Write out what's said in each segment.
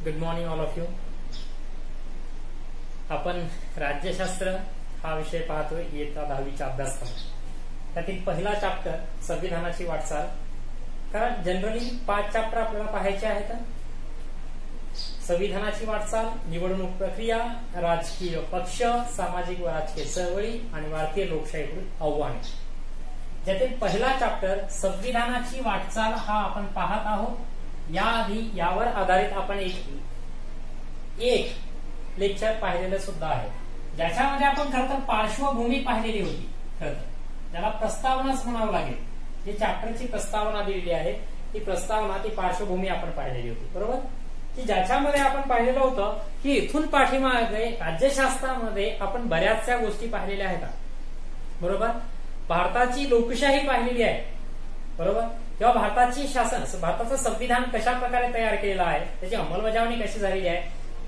Good morning all of you. आपण राज्यशास्त्र हा विषय पाहतोय इयत्ता 10वीच्या अभ्यासक्रमात. त्यातील पहिला चॅप्टर संविधानाची वाटचाल. कारण जनरली 5 चॅप्टर आपल्याला पाहायचे आहेत. संविधानाची वाटचाल, निवडणूक प्रक्रिया, राजकीय पक्ष, सामाजिक व राजकीय चळवळी आणि भारतीय लोकशाहीकडून आव्हाने. ज्यातील पहिला चॅप्टर संविधानाची वाटचाल हा आपण पाहत आहोत. याआधी यावर आधारित आपण एक लेक्चर पाहिलेलं सुद्धा आहे, ज्याच्यामध्ये आपण खरंतर पार्श्वभूमी पाहिलेली होती. खरंतर त्याला प्रस्तावनाच म्हणावं लागेल. जी चॅप्टरची प्रस्तावना दिलेली आहे ती प्रस्तावना, ती पार्श्वभूमी आपण पाहिलेली होती, बरोबर. की ज्याच्यामध्ये आपण पाहिलेलं होतं की इथून पाठीमागे राज्यशास्त्रामध्ये आपण बऱ्याचशा गोष्टी पाहिलेल्या आहेत, बरोबर. भारताची लोकशाही पाहिलेली आहे, बरोबर. किंवा भारताचं संविधान कशा प्रकारे तयार केलेलं आहे, त्याची अंमलबजावणी कशी झालेली आहे,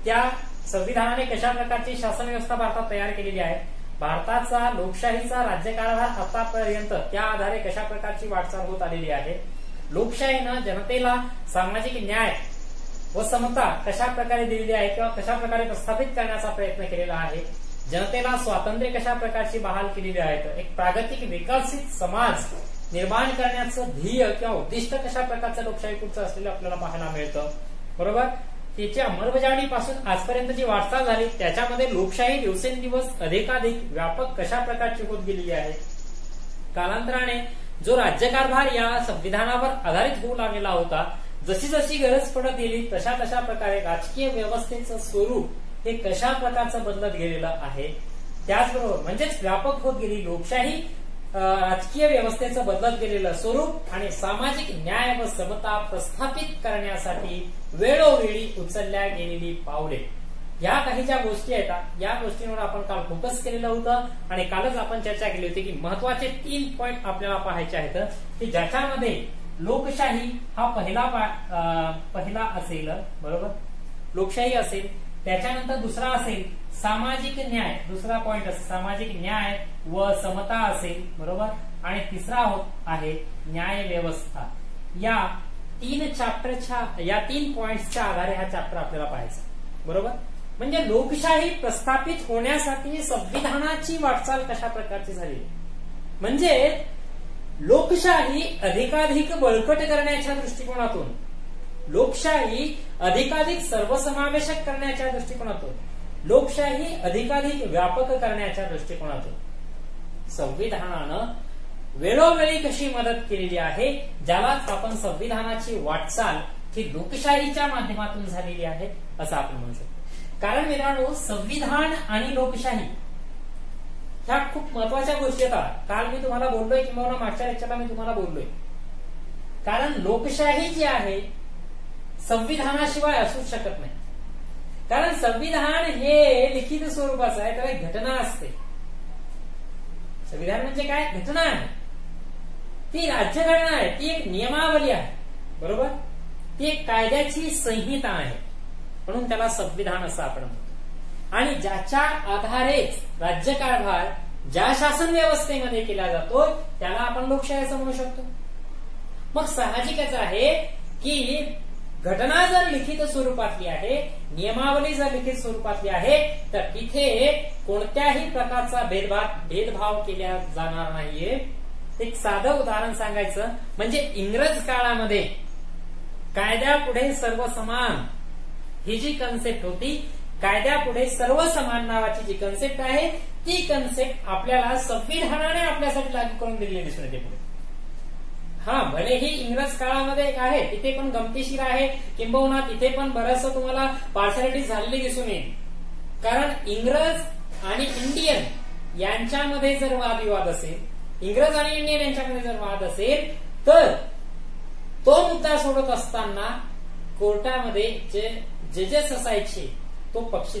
त्या संविधानाने कशा प्रकारची शासन व्यवस्था भारतात तयार केलेली आहे, भारताचा लोकशाहीचा राज्यकारभार आतापर्यंत त्या आधारे कशा प्रकारची वाटचाल होत आलेली आहे, लोकशाहीनं जनतेला सामाजिक न्याय व समता कशा प्रकारे दिलेली आहे किंवा कशा प्रकारे प्रस्थापित करण्याचा प्रयत्न केलेला आहे, जनतेला स्वातंत्र्य कशा प्रकारची बहाल केलेली आहे, एक प्रागतिक विकसित समाज निर्माण करण्याचं ध्येय किंवा उद्दिष्ट कशा प्रकारचं लोकशाहीकडचं असलेलं आपल्याला पाहायला मिळतं, बरोबर. त्याची अंमलबजावणीपासून आजपर्यंत जी वाटचाल झाली त्याच्यामध्ये लोकशाही दिवसेंदिवस अधिकाधिक व्यापक कशा प्रकारची होत गेलेली आहे. कालांतराने जो राज्यकारभार या संविधानावर आधारित होऊ लागलेला होता, जशी जशी गरज पडत गेली तशा तशा प्रकारे राजकीय व्यवस्थेचं स्वरूप हे कशा प्रकारचं बदलत गेलेलं आहे. त्याचबरोबर म्हणजेच व्यापक होत गेली लोकशाही, राजकीय व्यवस्थेचं बदलत गेलेलं स्वरूप आणि सामाजिक न्याय व समता प्रस्थापित करण्यासाठी वेळोवेळी उचलल्या गेलेली पावले, या काही ज्या गोष्टी आहेत या गोष्टींवर आपण काल फोकस केलेलं होतं. आणि कालच आपण चर्चा केली होती की महत्वाचे 3 पॉइंट आपल्याला पाहायचे आहेत, की ज्याच्यामध्ये लोकशाही हा पहिला असेल, बरोबर. लोकशाही असेल, त्याच्यानंतर दुसरा असेल सामाजिक न्याय, दुसरा पॉइंट असेल सामाजिक न्याय व समता असेल, बरोबर. आणि तिसरा आहे न्याय व्यवस्था. या 3 पॉइंटच्या आधारे हा चॅप्टर आपल्याला पाहायचा, बरोबर. म्हणजे लोकशाही प्रस्थापित होण्यासाठी संविधानाची वाटचाल कशा प्रकारची झाली, म्हणजे लोकशाही अधिकाधिक बळकट करण्याच्या दृष्टिकोनातून, लोकशाही अधिकाधिक सर्वसमावेशक करण्याच्या दृष्टिकोनातून, लोकशाही अधिकाधिक व्यापक करण्याच्या दृष्टिकोनातून संविधानानं वेळोवेळी कशी मदत केलेली आहे, ज्यालाच आपण संविधानाची वाटचाल ही लोकशाहीच्या माध्यमातून झालेली आहे असं आपण म्हणू शकतो. कारण मित्रांनो, संविधान आणि लोकशाही ह्या खूप महत्वाच्या गोष्टी आहेत. काल मी तुम्हाला बोललोय किंवा मागच्या लेक्चरला मी तुम्हाला बोललोय. कारण लोकशाही जी आहे संविधानाशिवाय असूच शकत नाही. कारण संविधान हे लिखित स्वरूपाचं आहे, त्याला एक घटना असते. संविधान म्हणजे काय? घटना आहे. ती राज्यघटना आहे, ती एक नियमावली आहे, बरोबर. ती एक कायद्याची संहिता आहे, म्हणून त्याला संविधान असं आपण म्हणतो. आणि ज्याच्या आधारेच राज्यकारभार ज्या शासन व्यवस्थेमध्ये केला जातो त्याला आपण लोकशाही असं म्हणू शकतो. मग साहजिकच आहे की घटना जर लिखित स्वरूपातली आहे, नियमावली जर लिखित स्वरूपातली आहे, तर तिथे कोणत्याही प्रकारचा भेदभाव केला जाणार नाहीये. एक साधं उदाहरण सांगायचं म्हणजे इंग्रज काळामध्ये कायद्यापुढे सर्व समान ही जी कन्सेप्ट होती, कायद्यापुढे सर्व समान नावाची जी कन्सेप्ट आहे, ती कन्सेप्ट आपल्याला संविधानाने आपल्यासाठी लागू करून दिलेली दिसून येते पुढे. हा, भलेही इंग्रज काळामध्ये एक आहे, तिथे पण गमतीशीर आहे, किंबहुना तिथे पण बरंचसं तुम्हाला पार्शालिटी झालेली दिसून येईल. कारण इंग्रज आणि इंडियन यांच्यामध्ये जर वादविवाद असेल, इंग्रज आणि इंडियन यांच्यामध्ये जर वाद असेल, तर तो मुद्दा सोडत असताना कोर्टामध्ये जे जजेस असायचे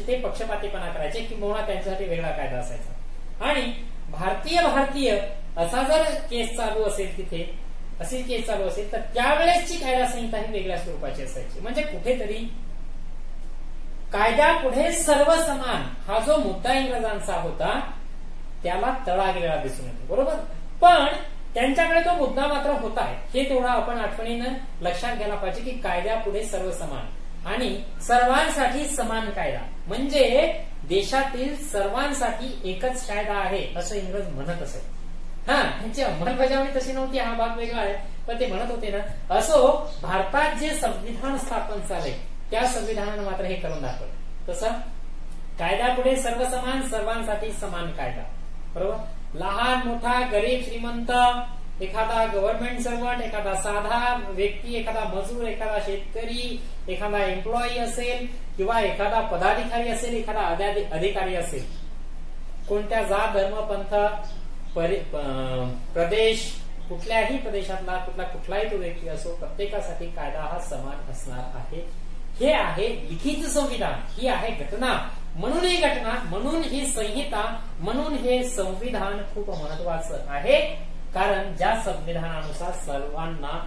ते पक्षपातीपणा करायचे, किंवा त्यांच्यासाठी वेगळा कायदा असायचा. आणि भारतीय असा जर केस चालू असेल, तिथे अशी केस चालू असेल, तर त्यावेळेसची कायदा संहिता ही वेगळ्या स्वरूपाची असायची. म्हणजे कुठेतरी कायद्यापुढे सर्व समान हा जो मुद्दा इंग्रजांचा होता त्याला तडा गेलेला दिसून येतो, बरोबर. पण त्यांच्याकडे तो मुद्दा मात्र होता, हे तेवढा आपण आठवणीनं लक्षात घ्यायला पाहिजे की कायद्यापुढे सर्व समान. आणि सर्वांसाठी समान कायदा, म्हणजे देशातील सर्वांसाठी एकच कायदा आहे असं इंग्रज म्हणत असे. त्यांची अंमलबजावणी तशी नव्हती, हा भाग वेगळा आहे, पण ते म्हणत होते ना. असो, भारतात जे संविधान स्थापन झाले त्या संविधानानं मात्र हे करून दाखवलं. कसं? कायद्यापुढे सर्व समान, सर्वांसाठी समान कायदा. बरोबर? लहान मोठा, गरीब श्रीमंत, एखादा गव्हर्नमेंट सर्वंट, एखादा साधा व्यक्ती, एखादा मजूर, एखादा शेतकरी, एखादा एम्प्लॉई असेल किंवा एखादा पदाधिकारी असेल, एखादा अधिकारी असेल, कोणत्या जात, धर्म, पंथ, प्रदेश, कुठल्याही प्रदेशातला कुठलाही तो व्यक्ती असो, प्रत्येकासाठी कायदा हा समान असणार आहे. हे आहे लिखित संविधान, ही आहे घटना. म्हणून ही घटना, म्हणून ही संहिता, म्हणून हे संविधान खूप महत्वाचं आहे. कारण ज्या संविधानानुसार सर्वांना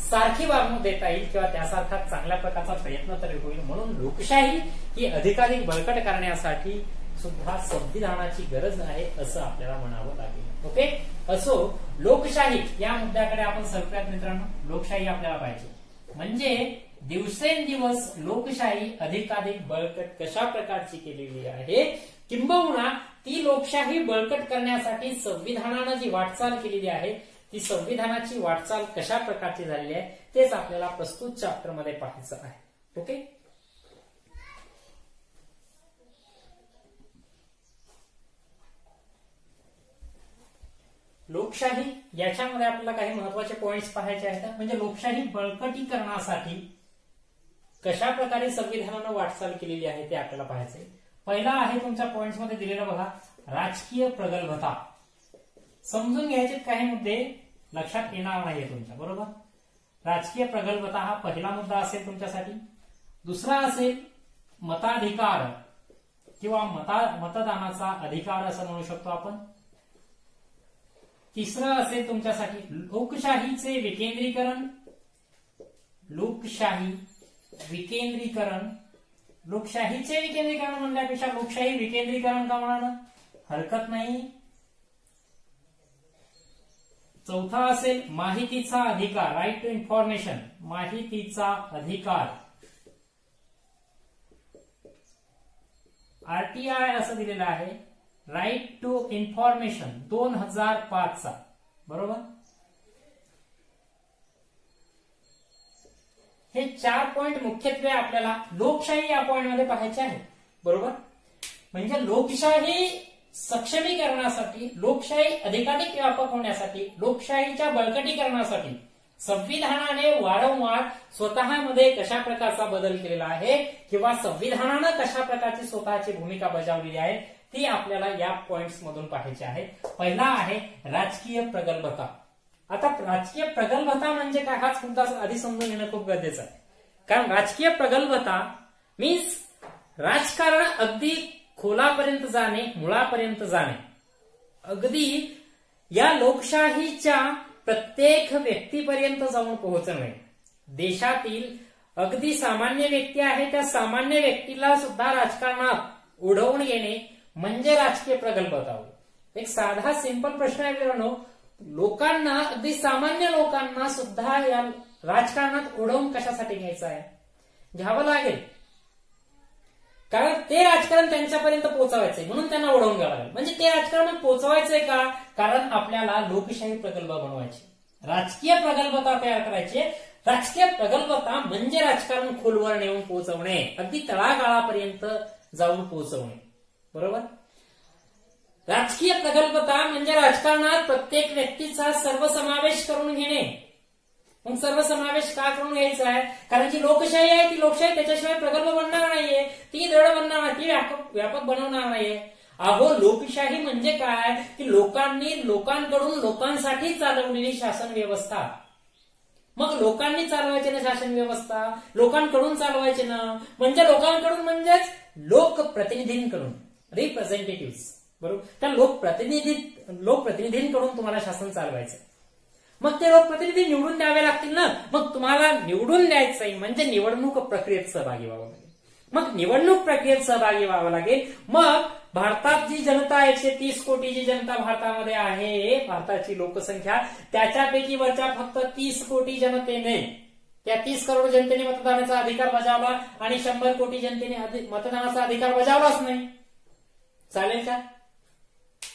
सारखी वागणूक देता येईल किंवा त्यासारखा चांगल्या प्रकारचा प्रयत्न तरी होईल. म्हणून लोकशाही ही अधिकाधिक बळकट करण्यासाठी सुद्धा संविधानाची गरज आहे असं आपल्याला म्हणावं लागेल. ओके. असो, लोकशाही या मुद्द्याकडे आपण सगळ्यात मित्रांनो, लोकशाही आपल्याला पाहिजे. म्हणजे दिवसेंदिवस लोकशाही अधिकाधिक बळकट कशा प्रकारची केलेली आहे, किंबहुना ती लोकशाही बळकट करण्यासाठी संविधानानं जी वाटचाल केलेली आहे, ती संविधानाची वाटचाल कशा प्रकारची झालेली आहे तेच आपल्याला प्रस्तुत चॅप्टर मध्ये पाहायचं आहे. ओके. लोकशाही याच्यामध्ये आपल्याला काही महत्वाचे पॉइंट्स पाहायचे आहेत. म्हणजे लोकशाही बळकटीकरणासाठी कशा प्रकारे संविधानानं वाटचाल केलेली आहे ते आपल्याला पाहायचंय. पहिला आहे तुमच्या पॉइंट्स मध्ये दिलेला बघा, राजकीय प्रगल्भता. समजून घ्यायचे काही मुद्दे लक्षात येणार नाहीये तुमच्या. बरोबर? राजकीय प्रगल्भता हा पहिला मुद्दा असेल तुमच्यासाठी. दुसरा असेल मताधिकार किंवा मतदानाचा अधिकार असं म्हणू शकतो आपण. तिसरं असेल तुमच्यासाठी लोकशाहीचे विकेंद्रीकरण. लोकशाही विकेंद्रीकरण, लोकशाहीचे विकेंद्रीकरण म्हणण्यापेक्षा लोकशाही विकेंद्रीकरण का म्हणाल हरकत नाही. चौथा असेल माहितीचा अधिकार, राईट टू इन्फॉर्मेशन, माहितीचा अधिकार. आरटीआय असं दिलेलं आहे, राईट टू इन्फॉर्मेशन 2005 चा. बरोबर? हे 4 पॉइंट मुख्यत्वे आपल्याला लोकशाही या पॉइंट मध्ये पाहायचे आहे. बरोबर? म्हणजे लोकशाही सक्षमीकरणासाठी, लोकशाही अधिकाधिक व्यापक होण्यासाठी, लोकशाहीच्या बळकटीकरणासाठी संविधानाने वारंवार स्वतःमध्ये कशा प्रकारचा बदल केलेला आहे किंवा संविधानानं कशा प्रकारची स्वतःची भूमिका बजावलेली आहे ती आपल्याला या पॉइंट्स मधून पाहायची आहे. पहिला आहे राजकीय प्रगल्भता. आता राजकीय प्रगल्भता म्हणजे काय हाच मुद्दा आधी समजून घेणं खूप गरजेचं आहे. कारण राजकीय प्रगल्भता मीन्स राजकारण अगदी खोलापर्यंत जाणे, मुळापर्यंत जाणे, अगदी या लोकशाहीच्या प्रत्येक व्यक्तीपर्यंत जाऊन पोहोचणे. देशातील अगदी सामान्य व्यक्ती आहे त्या सामान्य व्यक्तीला सुद्धा राजकारणात उडवून घेणे म्हणजे राजकीय प्रगल्भता होय. एक साधा सिंपल प्रश्न आहे मित्रांनो, लोकांना, अगदी सामान्य लोकांना सुद्धा या राजकारणात उडवून कशासाठी घ्यायचं आहे? घ्यावं लागेल, कारण ते राजकारण त्यांच्यापर्यंत पोहोचवायचंय म्हणून त्यांना उडवून घ्यावं लागेल. म्हणजे ते राजकारण पोहोचवायचंय का? कारण आपल्याला लोकशाही प्रगल्भ बनवायची, राजकीय प्रगल्भता तयार करायची. राजकीय प्रगल्भता म्हणजे राजकारण खोलवर नेऊन पोहोचवणे, अगदी तळागाळापर्यंत जाऊन पोहोचवणे. बरोबर? राजकीय प्रगल्भता म्हणजे राजकारणात प्रत्येक व्यक्तीचा सर्वसमावेश करून घेणे. मग सर्वसमावेश का करून घ्यायचा आहे? कारण जी लोकशाही आहे ती लोकशाही त्याच्याशिवाय प्रगल्भ बनणार नाहीये, ती दृढ बनणार नाही, ती व्यापक बनवणार नाहीये. अहो, लोकशाही म्हणजे काय की लोकांकडून लोकांसाठी चालवलेली शासन व्यवस्था. मग लोकांनी चालवायचे ना शासन व्यवस्था, लोकांकडून चालवायचे ना, म्हणजे लोकांकडून म्हणजेच लोकप्रतिनिधींकडून, रिप्रेझेंटेटिव्ह. बरोबर? त्या लोकप्रतिनिधींकडून तुम्हाला शासन चालवायचं. मग ते लोकप्रतिनिधी निवडून द्यावे लागतील ना, मग तुम्हाला निवडून द्यायचंय म्हणजे निवडणूक प्रक्रियेत सहभागी व्हावं लागेल. मग निवडणूक प्रक्रियेत सहभागी व्हावं लागेल. मग भारतात जी जनता 130 कोटीची जनता भारतामध्ये आहे, भारताची लोकसंख्या, त्याच्यापैकी वरच्या फक्त 30 कोटी जनतेने त्या 30 करोड जनतेने मतदानाचा अधिकार बजावला आणि 100 कोटी जनतेने मतदानाचा अधिकार बजावलाच नाही, चालेल का?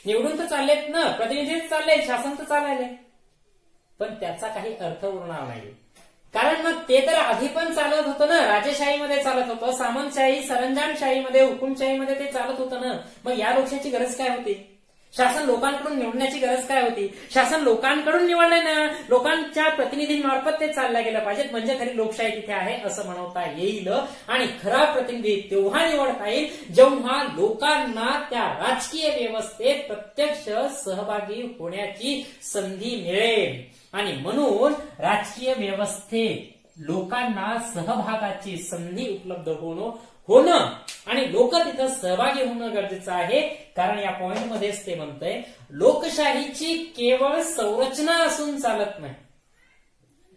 निवडून तर चाललेत ना, प्रतिनिधीच चालले, शासन तर चालायले, पण त्याचा काही अर्थ उरणार नाही. कारण मग ते तर आधी पण चालत होतं ना, राजेशाहीमध्ये चालत होतं, सामंतशाही सरंजामशाहीमध्ये हुकुमशाहीमध्ये ते चालत होतं ना. मग या लोकशाहीची गरज काय होती? शासन लोकांकडून निवडण्याची गरज काय होती? शासन लोकांकडून निवडलंय ना, लोकांच्या प्रतिनिधींमार्फत ते चालल्या गेलं पाहिजेत, म्हणजे खरी लोकशाही तिथे आहे असं म्हणता येईल. आणि खरा प्रतिनिधी तेव्हा निवडता येईल जेव्हा लोकांना त्या राजकीय व्यवस्थेत प्रत्यक्ष सहभागी होण्याची संधी मिळेल. आणि म्हणून राजकीय व्यवस्थेत लोकांना सहभागाची संधी उपलब्ध होणं आणि लोक तिथं सहभागी होणं गरजेचं आहे. कारण या पॉइंटमध्येच ते म्हणतंय, लोकशाहीची केवळ संरचना असून चालत नाही.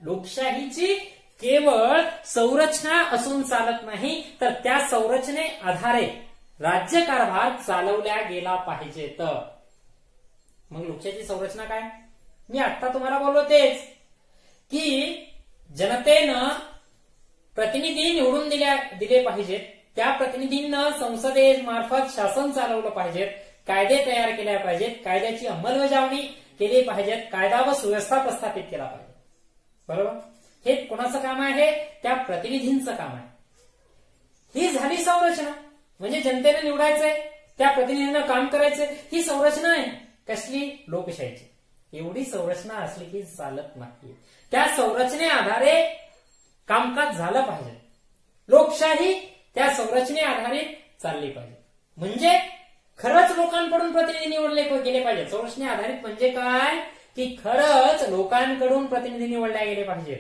लोकशाहीची केवळ संरचना असून चालत नाही, तर त्या संरचने आधारे राज्यकारभार चालवल्या गेला पाहिजेत. मग लोकशाहीची संरचना काय? मी आता तुम्हाला बोललो तेच की जनतेनं प्रतिनिधी निवडून दिले पाहिजेत, त्या प्रतिनिधींना संसदेमार्फत शासन चालवलं पाहिजेत, कायदे तयार केले पाहिजेत, कायद्याची अंमलबजावणी केली पाहिजेत, कायदा व सुव्यवस्था प्रस्थापित केला पाहिजे. बरोबर? हे कोणाचं काम आहे? त्या प्रतिनिधींचं काम आहे. ही झाली संरचना, म्हणजे जनतेने निवडायचंय, त्या प्रतिनिधींना काम करायचंय, ही संरचना आहे. कसली? लोकशाहीची. एवढी संरचना असली की चालत नाही. त्या संरचने आधारे कामकाज झालं पाहिजे. लोकशाही त्या संरचने आधारित चालली पाहिजे, म्हणजे खरंच लोकांकडून प्रतिनिधी निवडले गेले पाहिजे. संरचने आधारित म्हणजे काय? की खरंच लोकांकडून प्रतिनिधी निवडले गेले पाहिजे,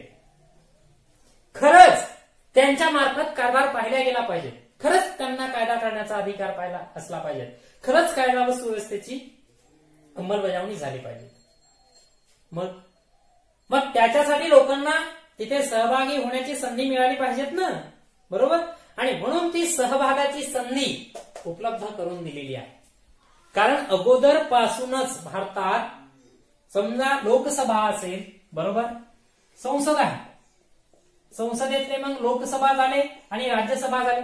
खरंच त्यांच्या मार्फत कारभार पाहिला गेला पाहिजे, खरंच त्यांना कायदा करण्याचा अधिकार पाहिला असला पाहिजे, खरंच कायदा व सुव्यवस्थेची अंमलबजावणी झाली पाहिजे. मग त्याच्यासाठी लोकांना तिथे सहभागी होण्याची संधी मिळाली पाहिजेत ना, बरोबर? आणि म्हणून ती सहभागाची संधी उपलब्ध करून दिलेली आहे. कारण अगोदर पासूनच भारतात समजा लोकसभा असेल, बरोबर, संसद आहे, संसदेतले मग लोकसभा झाले आणि राज्यसभा झाले.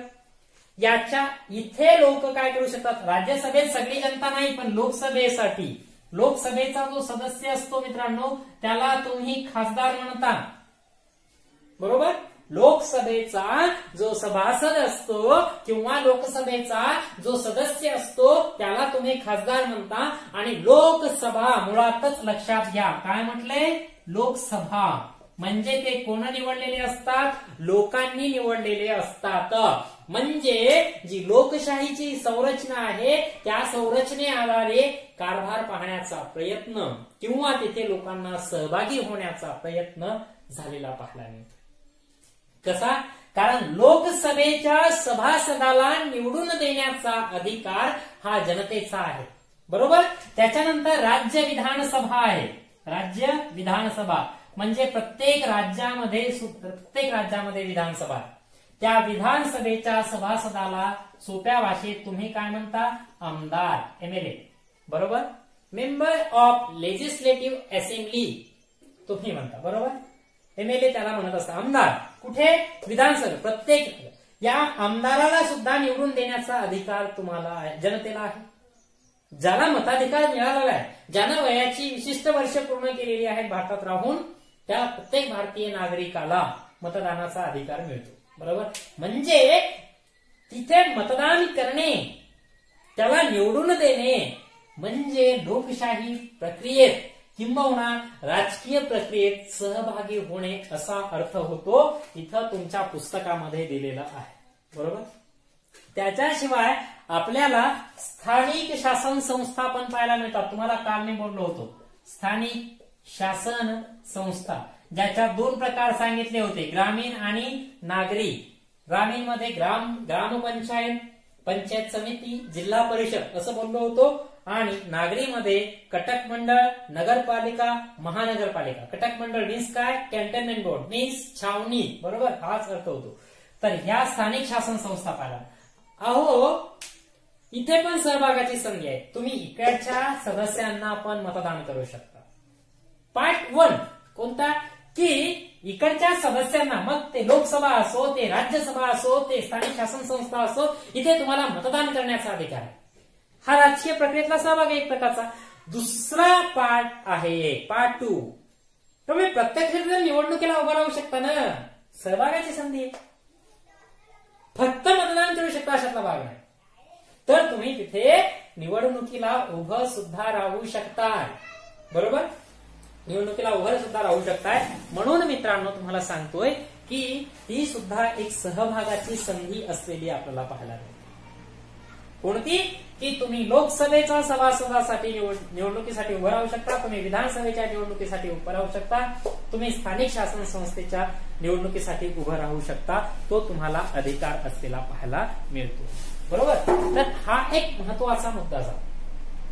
याच्या इथे लोक काय करू शकतात? राज्यसभेत सगळी जनता नाही, पण लोकसभेसाठी लोकसभेचा जो सदस्य असतो मित्रांनो, त्याला तुम्ही खासदार म्हणता, बरोबर? लोकसभेचा जो सभासद असतो किंवा लोकसभेचा जो सदस्य असतो त्याला तुम्ही खासदार म्हणता. आणि लोकसभा मुळातच लक्षात घ्या, काय म्हटलंय? लोकसभा म्हणजे ते कोण निवडलेले असतात? लोकांनी निवडलेले असतात. म्हणजे जी लोकशाहीची संरचना आहे त्या संरचने आधारे कारभार पाहण्याचा प्रयत्न किंवा तिथे लोकांना सहभागी होण्याचा प्रयत्न झालेला पाहिला नाही. कसा? कारण लोकसभेच्या सभासदाला निवडून देण्याचा अधिकार हा जनतेचा आहे, बरोबर? त्याच्यानंतर राज्य विधानसभा आहे. राज्य विधानसभा म्हणजे प्रत्येक राज्यामध्ये विधानसभा आहे. त्या विधानसभेच्या सभासदाला सोप्या भाषेत तुम्ही काय म्हणता? आमदार, एमएलए, बरोबर? मेंबर ऑफ लेजिस्लेटिव्ह असेंब्ली तुम्ही म्हणता, बरोबर? एमएलए त्याला म्हणत असता. आमदार कुठे? विधानसभेत. प्रत्येक या आमदाराला सुद्धा निवडून देण्याचा अधिकार तुम्हाला आहे, जनतेला आहे. ज्याला मताधिकार मिळालेला आहे, ज्यानं वयाची विशिष्ट वर्ष पूर्ण केलेली आहेत भारतात राहून, त्या प्रत्येक भारतीय नागरिकाला मतदानाचा अधिकार मिळतो, बरोबर? म्हणजे तिथे मतदान करणे, त्याला निवडून देणे म्हणजे लोकशाही प्रक्रियेत किंबहुना राजकीय प्रक्रियेत सहभागी होणे असा अर्थ होतो. इथं तुमच्या पुस्तकामध्ये दिलेला आहे, बरोबर? त्याच्याशिवाय आपल्याला स्थानिक शासन संस्था पण पाहायला मिळतात. तुम्हाला काल मी बोललो होतो, स्थानिक शासन संस्था, ज्याच्या 2 प्रकार सांगितले होते, ग्रामीण आणि नागरी. ग्रामीण मध्ये ग्रामपंचायत, पंचायत समिती, जिल्हा परिषद असं बोललो होतो. आणि नागरीमध्ये कटक मंडळ, नगरपालिका, महानगरपालिका. कटक मंडळ मीन्स काय? कॅन्टोन्मेंट बोर्ड मीन्स छावणी, बरोबर? हाच अर्थ होतो. तर ह्या स्थानिक शासन संस्था पाहिला. अहो इथे पण सहभागाची संधी आहे. तुम्ही इकडच्या सदस्यांना पण मतदान करू शकता. पार्ट 1 कोणता? की इकडच्या सदस्यांना, मग ते लोकसभा असो, ते राज्यसभा असो, ते स्थानिक शासन संस्था असो, इथे तुम्हाला मतदान करण्याचा अधिकार आहे. हा राजकीय प्रक्रियेतला सहभाग आहे एक प्रकारचा. दुसरा पार्ट आहे पार्ट 2. तुम्ही प्रत्यक्ष निवडणुकीला उभं राहू शकता ना, सहभागाची संधी आहे. फक्त मतदान करू शकता अशातला भाग नाही. तर तुम्ही तिथे निवडणुकीला उभं सुद्धा राहू शकताय. बरोबर, निवडणुकीला उभं सुद्धा राहू शकताय. म्हणून मित्रांनो तुम्हाला सांगतोय की ही सुद्धा एक सहभागाची संधी असलेली आपल्याला पाहायला मिळते. कोणती? की तुम्ही लोकसभेच्या सभासदासाठी निवडणुकीसाठी उभं राहू शकता, तुम्ही विधानसभेच्या निवडणुकीसाठी उभं राहू शकता, तुम्ही स्थानिक शासन संस्थेच्या निवडणुकीसाठी उभं राहू शकता. तो तुम्हाला अधिकार असलेला पाहायला मिळतो. बरोबर, तर हा एक महत्वाचा मुद्दा झाला.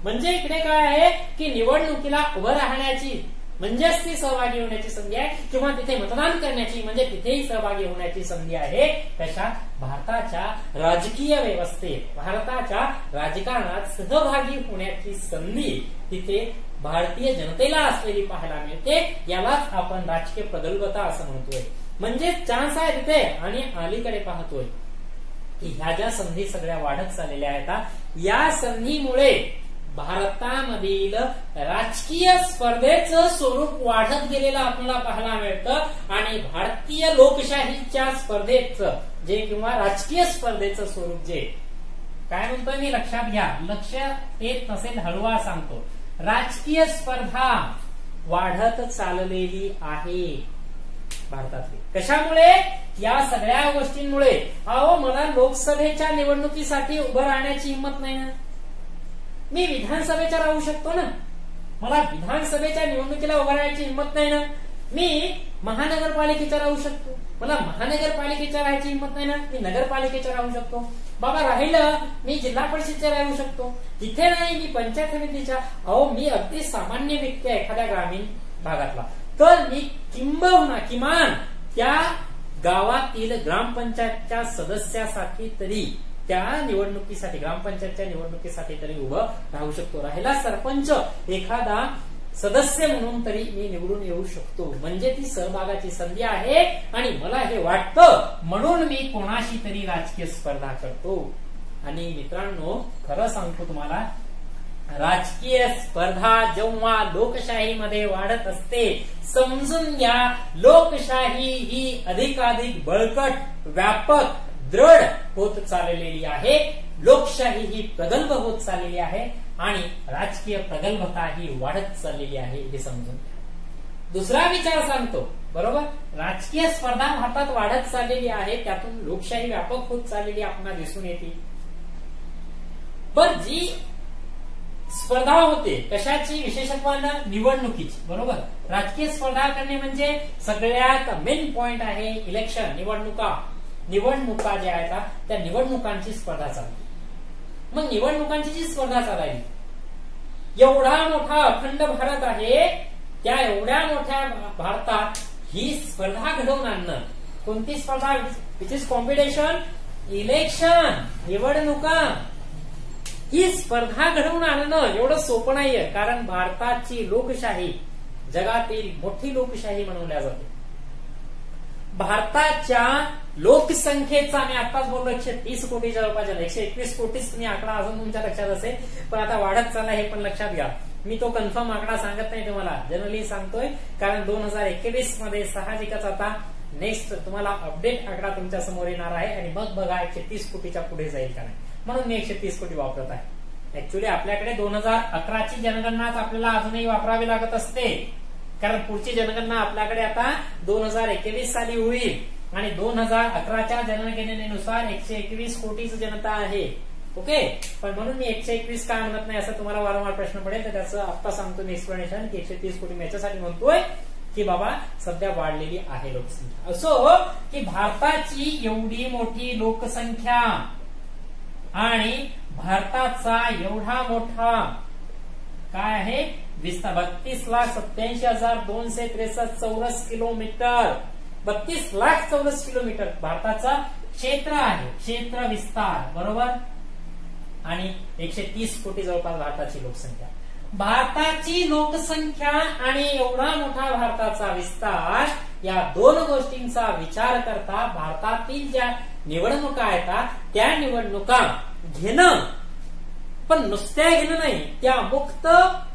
म्हणजे इकडे काय आहे की निवडणुकीला उभं राहण्याची म्हणजेच ती सहभागी होण्याची संधी आहे, किंवा तिथे मतदान करण्याची म्हणजे तिथेही सहभागी होण्याची संधी आहे. कशा? भारताच्या राजकीय व्यवस्थेत, भारताच्या राजकारणात सहभागी होण्याची संधी तिथे भारतीय जनतेला असलेली पाहायला मिळते. यालाच आपण राजकीय प्रगल्भता असं म्हणतोय. म्हणजे चान्स आहे तिथे. आणि अलीकडे पाहतोय की ह्या ज्या संधी सगळ्या वाढत चाललेल्या आहेत, या संधीमुळे भारतामधील राजकीय स्पर्धेचं स्वरूप वाढत गेलेलं आपल्याला पाहायला मिळतं. आणि भारतीय लोकशाहीच्या स्पर्धेचं जे किंवा राजकीय स्पर्धेचं स्वरूप जे काय म्हणतोय मी, लक्षात घ्या, लक्ष येत नसेल हळवा सांगतो, राजकीय स्पर्धा वाढत चाललेली आहे भारतातली. कशामुळे? या सगळ्या गोष्टींमुळे. अहो, मला लोकसभेच्या निवडणुकीसाठी उभं राहण्याची हिंमत नाही ना, मी विधानसभेच्या राहू शकतो ना. मला विधानसभेच्या निवडणुकीला उभं राहायची हिंमत नाही ना. मी महानगरपालिकेच्या राहू शकतो, मला महानगरपालिकेच्या राहायची हिंमत नाही ना, मी नगरपालिकेच्या राहू शकतो. बाबा राहिलं मी जिल्हा परिषदच्या राहू शकतो, तिथे नाही मी पंचायत समितीच्या. अहो, मी अगदी सामान्य व्यक्ती आहे एखाद्या ग्रामीण भागातला, तर मी किंबहुना किमान त्या गावातील ग्रामपंचायतच्या सदस्यासाठी तरी त्या निवडणुकीसाठी, ग्रामपंचायतच्या निवडणुकीसाठी तरी उभं राहू शकतो. राहिला सरपंच, एखादा सदस्य म्हणून तरी मी निवडून येऊ शकतो. म्हणजे ती सहभागाची संधी आहे. आणि मला हे वाटतं म्हणून मी कोणाशी तरी राजकीय स्पर्धा करतो. आणि मित्रांनो खरं सांगतो तुम्हाला, राजकीय स्पर्धा जेव्हा लोकशाहीमध्ये वाढत असते, समजून घ्या लोकशाही ही अधिकाधिक बळकट, व्यापक, दृढ होत चाललेली आहे. लोकशाही ही प्रगल्भ होत चाललेली आहे आणि राजकीय प्रगल्भता ही वाढत चाललेली आहे, हे समजून घ्या. दुसरा विचार सांगतो. बरोबर, राजकीय स्पर्धा भारतात वाढत चाललेली आहे, त्यातून लोकशाही व्यापक होत चाललेली आपल्याला दिसून येते. पण जी स्पर्धा होते कशाची? विशेषत्वानं निवडणुकीची. बरोबर, राजकीय स्पर्धा करणे म्हणजे सगळ्यात मेन पॉइंट आहे इलेक्शन, निवडणुका ज्या आहेत त्या निवडणुकांची स्पर्धा चालली. मग निवडणुकांची जी स्पर्धा चालली, एवढा मोठा अखंड भारत आहे, त्या एवढ्या मोठ्या भारतात ही स्पर्धा घडवून आणणं. कोणती स्पर्धा? विच इज कॉम्पिटिशन, इलेक्शन, निवडणुका. ही स्पर्धा घडवून आणणं एवढं सोपं नाहीये, कारण भारताची लोकशाही जगातील मोठी लोकशाही म्हणवल्या जाते. भारताच्या लोकसंख्येचा मी आताच बोललो 130 कोटी जवळपास, 121 कोटीच तुम्ही आकडा अजून तुमच्या लक्षात असेल, पण आता वाढत चालला हे पण लक्षात घ्या. मी तो कन्फर्म आकडा सांगत नाही तुम्हाला, जनरली सांगतोय, कारण 2021 मध्ये साहजिकच आता नेक्स्ट तुम्हाला अपडेट आकडा तुमच्या समोर येणार आहे आणि मग बघा 130 कोटीच्या पुढे जाईल का नाही, म्हणून मी 130 कोटी वापरत आहे. ऍक्च्युली आपल्याकडे 2011ची जनगणनाच आपल्याला अजूनही वापरावी लागत असते, कारण पुढची जनगणना आपल्याकडे आता 2021 साली होईल आणि 2011च्या जनगणनेनुसार 121 कोटीची जनता आहे. ओके, पण म्हणून मी 121 का म्हणत नाही असं तुम्हाला वारंवार प्रश्न पडेल, तर त्याचं आता सांगतो मी एक्सप्लेनेशन की 130 कोटी याच्यासाठी म्हणतोय की बाबा सध्या वाढलेली आहे लोकसंख्या. असो की भारताची एवढी मोठी लोकसंख्या आणि भारताचा एवढा मोठा काय आहे विस्तार, 32,87,263 चौरस किलोमीटर, 32 लाख चौरस किलोमीटर भारताचा क्षेत्र आहे, क्षेत्र विस्तार. बरोबर, आणि 130 कोटी जवळपास भारताची लोकसंख्या. भारताची लोकसंख्या आणि एवढा मोठा भारताचा विस्तार या दोन गोष्टींचा विचार करता भारतातील ज्या निवडणुका आहेत त्या निवडणुका घेणं, पण नुसत्या घेणं नाही, त्या मुक्त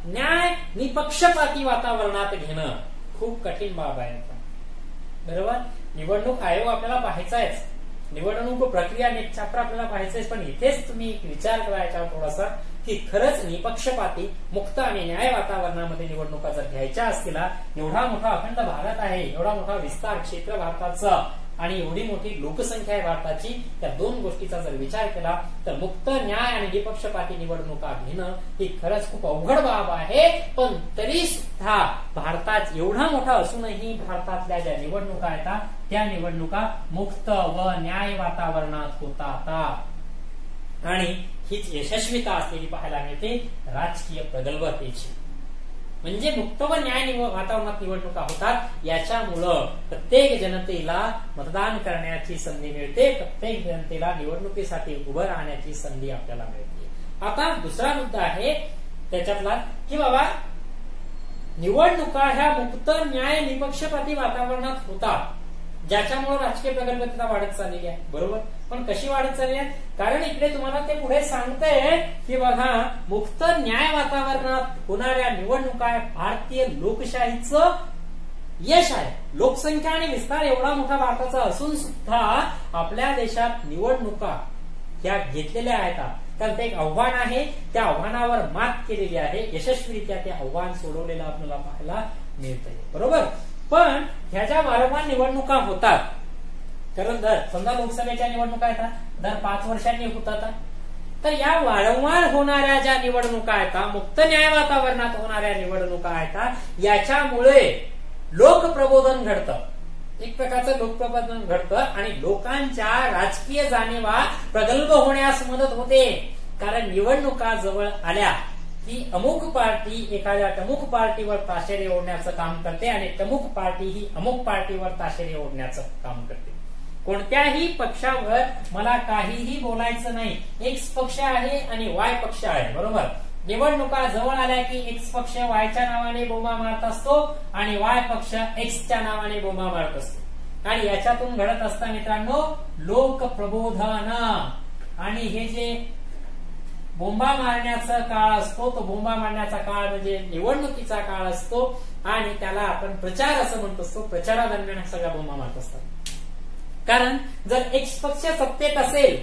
न्याय निपक्षपाती वातावरणात घेणं खूप कठीण बाब आहे. बरोबर, निवडणूक आयोग आपल्याला पाहायचाच, निवडणूक प्रक्रिया नेट चॅप्टर आपल्याला पाहायचंय, पण इथेच तुम्ही विचार करायचा थोडासा की खरंच निपक्षपाती मुक्त आणि न्याय वातावरणामध्ये निवडणुका जर घ्यायच्या असतील, एवढा मोठा अखंड भारत आहे, एवढा मोठा विस्तार क्षेत्र भारताचा आणि एवढी मोठी लोकसंख्या आहे भारताची, त्या दोन गोष्टीचा जर विचार केला तर मुक्त न्याय आणि निपक्षपाती निवडणुका घेणं ही खरंच खूप अवघड बाब आहे. पण तरी सुद्धा भारतात एवढा मोठा असूनही भारतातल्या ज्या निवडणुका आहेत त्या निवडणुका मुक्त व न्याय वातावरणात होतात आणि हीच यशस्वीता असलेली पाहायला मिळते राजकीय प्रगल्भतेची. म्हणजे मुक्त व न्याय वातावरणात निवडणुका होतात, याच्यामुळं प्रत्येक जनतेला मतदान करण्याची संधी मिळते, प्रत्येक जनतेला निवडणुकीसाठी उभं राहण्याची संधी आपल्याला मिळते. आता दुसरा मुद्दा आहे त्याच्यातला की बाबा निवडणुका ह्या मुक्त न्याय निपक्षपाती वातावरणात होतात, ज्याच्यामुळे राजकीय प्रगल्भता वाढत चाललेली आहे. बरोबर, पण कशी वाढत चालली आहे? कारण इकडे तुम्हाला ते पुढे सांगतंय की बघा मुक्त न्याय वातावरणात होणाऱ्या निवडणुका भारतीय लोकशाहीचं यश आहे. लोकसंख्या आणि विस्तार एवढा मोठा भारताचा असून सुद्धा आपल्या देशात निवडणुका या घेतलेल्या आहेत, कारण ते एक आव्हान आहे, त्या आव्हानावर मात केलेली आहे, यशस्वीरित्या ते आव्हान सोडवलेलं आपल्याला पाहायला मिळतंय. बरोबर, पण ह्या ज्या वारंवार निवडणुका होतात, कारण समजा लोकसभेच्या निवडणुका आहेत दर 5 वर्षांनी होतात, तर या वारंवार होणाऱ्या ज्या निवडणुका आहेत, मुक्त न्याय वातावरणात होणाऱ्या निवडणुका आहेत, याच्यामुळे लोकप्रबोधन घडतं, एक प्रकारचं लोकप्रबोधन घडतं आणि लोकांच्या राजकीय जाणीवा प्रगल्भ होण्यास मदत होते. कारण निवडणुका जवळ आल्या की अमुक पार्टी एखाद्या अमुक पार्टीवर ताशेरे ओढण्याचं काम करते आणि अमुक पार्टी ही अमुक पार्टीवर ताशेरे ओढण्याचं काम करते. कोणत्याही पक्षावर मला काहीही बोलायचं नाही, एक्स पक्ष आहे आणि वाय पक्ष आहे. बरोबर, निवडणुका जवळ आल्या की एक्स पक्ष वायच्या नावाने बोंबा मारत असतो आणि वाय पक्ष एक्सच्या नावाने बोंबा मारत असतो आणि याच्यातून घडत असतं मित्रांनो लोकप्रबोधन. आणि हे जे बोंबा मारण्याचा काळ असतो तो बोंबा मारण्याचा काळ म्हणजे निवडणुकीचा काळ असतो आणि त्याला आपण प्रचार असं म्हणत असतो. प्रचारादरम्यान सगळ्या बोंबा मारत असतात. कारण जर एक्स पक्ष सत्तेत असेल